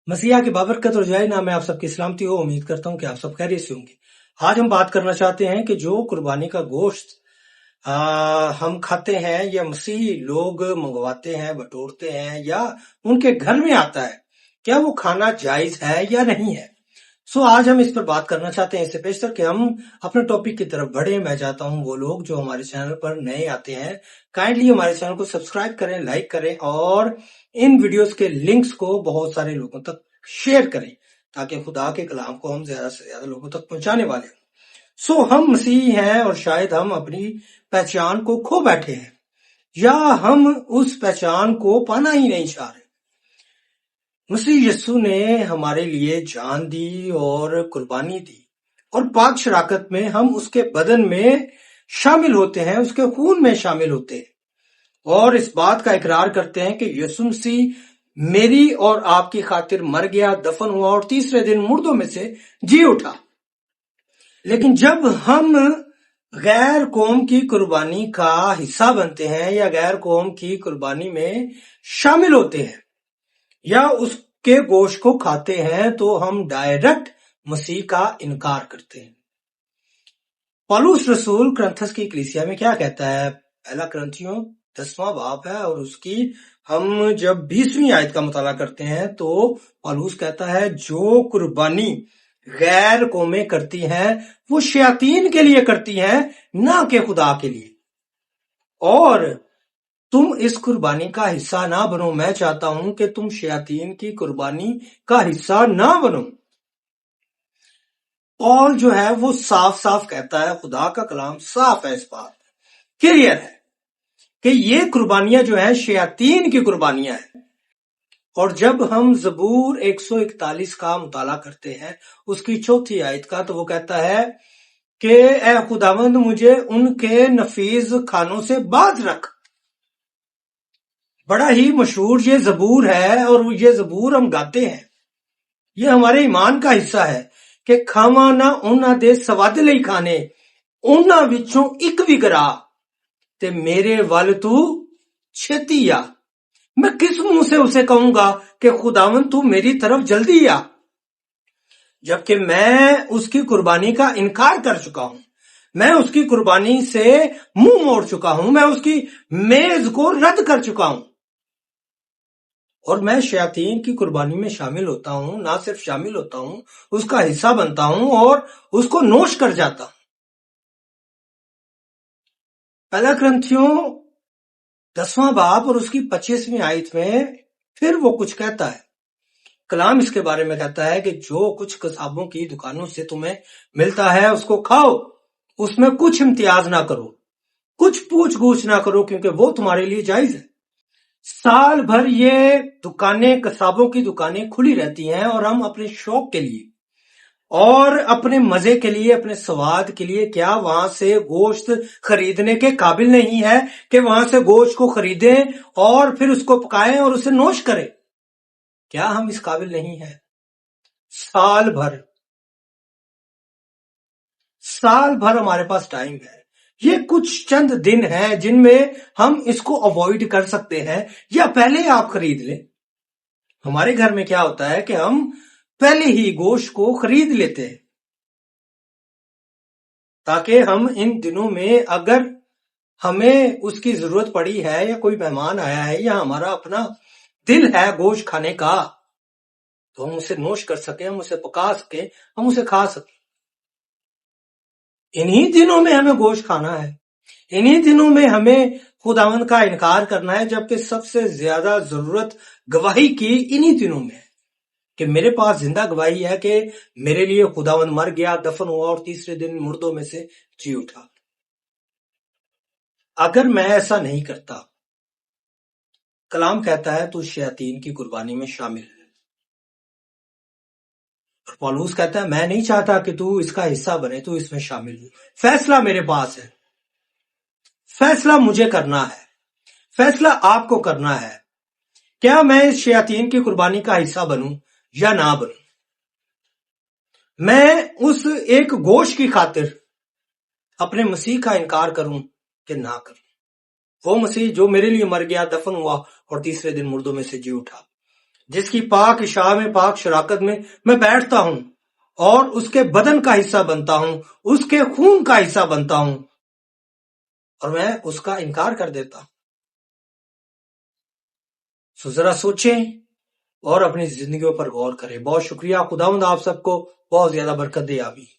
मसीहा के बाबरकत और जय नाम में आप सबकी सलामती हो। उम्मीद करता हूँ कि आप सब खैरियत से होंगे। आज हम बात करना चाहते हैं कि जो कुर्बानी का गोश्त हम खाते हैं या मसीही लोग मंगवाते हैं, बटोरते हैं या उनके घर में आता है, क्या वो खाना जायज है या नहीं है। आज हम इस पर बात करना चाहते हैं। इससे पेशतर कि हम अपने टॉपिक की तरफ बढ़े, मैं चाहता हूं वो लोग जो हमारे चैनल पर नए आते हैं काइंडली हमारे चैनल को सब्सक्राइब करें, लाइक करें और इन वीडियोस के लिंक्स को बहुत सारे लोगों तक शेयर करें ताकि खुदा के कलाम को हम ज्यादा से ज्यादा लोगों तक पहुंचाने वाले हैं। हम मसीही हैं और शायद हम अपनी पहचान को खो बैठे हैं या हम उस पहचान को पाना ही नहीं चाह रहे। मसीह यीशु ने हमारे लिए जान दी और कुर्बानी दी और पाक शराकत में हम उसके बदन में शामिल होते हैं, उसके खून में शामिल होते हैं और इस बात का इकरार करते हैं कि यीशु मसीह मेरी और आपकी खातिर मर गया, दफन हुआ और तीसरे दिन मुर्दों में से जी उठा। लेकिन जब हम गैर कौम की कुर्बानी का हिस्सा बनते हैं या गैर कौम की कुर्बानी में शामिल होते हैं या उसके गोश्त को खाते हैं तो हम डायरेक्ट मसीह का इनकार करते हैं। पौलुस रसूल करंथस की कलीसिया में क्या कहता है? पहला करंथियों 10वां बाब है और उसकी हम जब 20वीं आयत का मुताला करते हैं तो पौलुस कहता है जो कुर्बानी गैर कौमें करती हैं वो शयातीन के लिए करती हैं, ना कि खुदा के लिए। और तुम इस कुर्बानी का हिस्सा ना बनो। मैं चाहता हूं कि तुम शयातीन की कुर्बानी का हिस्सा ना बनो। पौल जो है वो साफ साफ कहता है, खुदा का कलाम साफ है, इस बात क्लियर है कि ये कुर्बानियां जो है शयातीन की कुर्बानियां हैं। और जब हम ज़बूर 141 का मुताला करते हैं उसकी 4थी आयत का, तो वो कहता है कि ए खुदावंद मुझे उनके नफीज खानों से बाज रख। बड़ा ही मशहूर ये ज़बूर है और ये ज़बूर हम गाते हैं। ये हमारे ईमान का हिस्सा है कि खावा ना उन्हां दे सवाद लई खाने, उन्हां विचों इक भी गरा ते मेरे वल तू छेती आ। मैं किस मुंह से उसे कहूंगा कि खुदावन तू मेरी तरफ जल्दी आ, जबकि मैं उसकी कुर्बानी का इनकार कर चुका हूं, मैं उसकी कुर्बानी से मुंह मोड़ चुका हूं, मैं उसकी मेज को रद्द कर चुका हूं और मैं शयातीन की कुर्बानी में शामिल होता हूं। ना सिर्फ शामिल होता हूं, उसका हिस्सा बनता हूं और उसको नोश कर जाता हूं। पहला करंथियों 10वां बाब और उसकी 25वीं आयत में फिर वो कुछ कहता है। कलाम इसके बारे में कहता है कि जो कुछ कसाबों की दुकानों से तुम्हें मिलता है उसको खाओ, उसमें कुछ इम्तियाज ना करो, कुछ पूछ गूछ ना करो, क्योंकि वो तुम्हारे लिए जायज है। साल भर ये दुकानें, कसाबों की दुकानें खुली रहती हैं और हम अपने शौक के लिए और अपने मजे के लिए, अपने स्वाद के लिए क्या वहां से गोश्त खरीदने के काबिल नहीं है कि वहां से गोश्त को खरीदें और फिर उसको पकाएं और उसे नोश करें? क्या हम इस काबिल नहीं है? साल भर हमारे पास टाइम है। ये कुछ चंद दिन हैं जिनमें हम इसको अवॉइड कर सकते हैं या पहले आप खरीद लें। हमारे घर में क्या होता है कि हम पहले ही गोश्त को खरीद लेते हैं ताकि हम इन दिनों में अगर हमें उसकी जरूरत पड़ी है या कोई मेहमान आया है या हमारा अपना दिल है गोश्त खाने का तो हम उसे नोश कर सके, हम उसे पका सके, हम उसे खा सके। इन्हीं दिनों में हमें गोश्त खाना है, इन्हीं दिनों में हमें खुदावंद का इनकार करना है, जबकि सबसे ज्यादा जरूरत गवाही की इन्हीं दिनों में है कि मेरे पास जिंदा गवाही है कि मेरे लिए खुदावंद मर गया, दफन हुआ और तीसरे दिन मुर्दों में से जी उठा। अगर मैं ऐसा नहीं करता, कलाम कहता है तू शयातीन की कुर्बानी में शामिल है। और पौलुस कहता है मैं नहीं चाहता कि तू इसका हिस्सा बने, तू इसमें शामिल हो। फैसला मेरे पास है, फैसला मुझे करना है, फैसला आपको करना है। क्या मैं इस शयातीन की कुर्बानी का हिस्सा बनूं या ना बनूं? मैं उस एक गोश्त की खातिर अपने मसीह का इनकार करूं कि ना करूं? वो मसीह जो मेरे लिए मर गया, दफन हुआ और तीसरे दिन मुर्दों में से जी उठा। جس کی پاک شاہ میں پاک شراکت میں بیٹھتا ہوں اور اس کے بدن کا حصہ بنتا ہوں، اس کے خون کا حصہ بنتا ہوں، اور میں اس کا انکار کر دیتا ہوں۔ سو ذرا سوچیں اور اپنی زندگیوں پر غور کریں۔ بہت شکریہ، خداوند آپ سب کو بہت زیادہ برکت دے، آمین۔